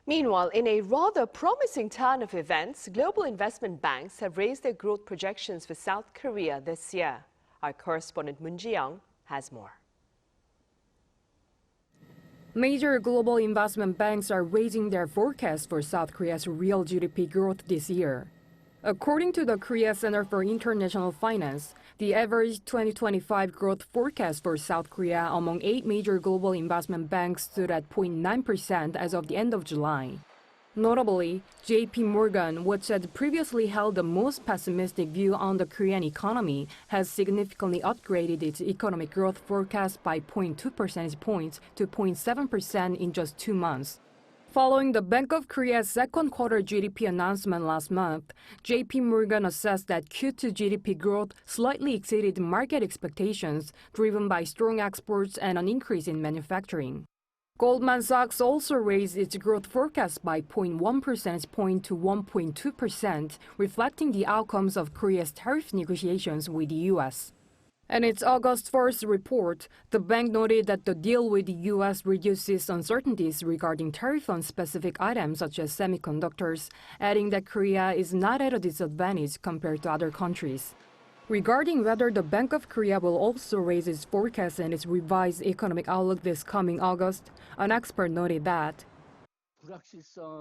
Meanwhile, in a rather promising turn of events, global investment banks have raised their growth projections for South Korea this year. Our correspondent Moon Ji-young has more. Major global investment banks are raising their forecast for South Korea's real GDP growth this year. According to the Korea Center for International Finance, the average 2025 growth forecast for South Korea among 8 major global investment banks stood at 0.9% as of the end of July. Notably, JP Morgan, which had previously held the most pessimistic view on the Korean economy, has significantly upgraded its economic growth forecast by 0.2 percentage points to 0.7% in just 2 months. Following the Bank of Korea's second quarter GDP announcement last month, JP Morgan assessed that Q2 GDP growth slightly exceeded market expectations, driven by strong exports and an increase in manufacturing. Goldman Sachs also raised its growth forecast by 0.1 percentage point to 1.2%, reflecting the outcomes of Korea's tariff negotiations with the U.S. In its August 1st report, the bank noted that the deal with the U.S. reduces uncertainties regarding tariff on specific items such as semiconductors, adding that Korea is not at a disadvantage compared to other countries. Regarding whether the Bank of Korea will also raise its forecast and its revised economic outlook this coming August, an expert noted that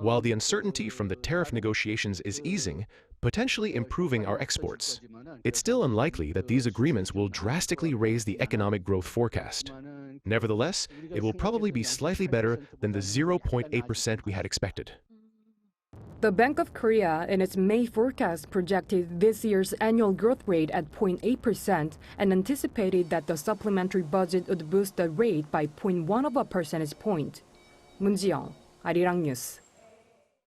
while the uncertainty from the tariff negotiations is easing, potentially improving our exports, it's still unlikely that these agreements will drastically raise the economic growth forecast. Nevertheless, it will probably be slightly better than the 0.8% we had expected. The Bank of Korea, in its May forecast, projected this year's annual growth rate at 0.8% and anticipated that the supplementary budget would boost the rate by 0.1 of a percentage point. Moon Ji-young, Arirang News.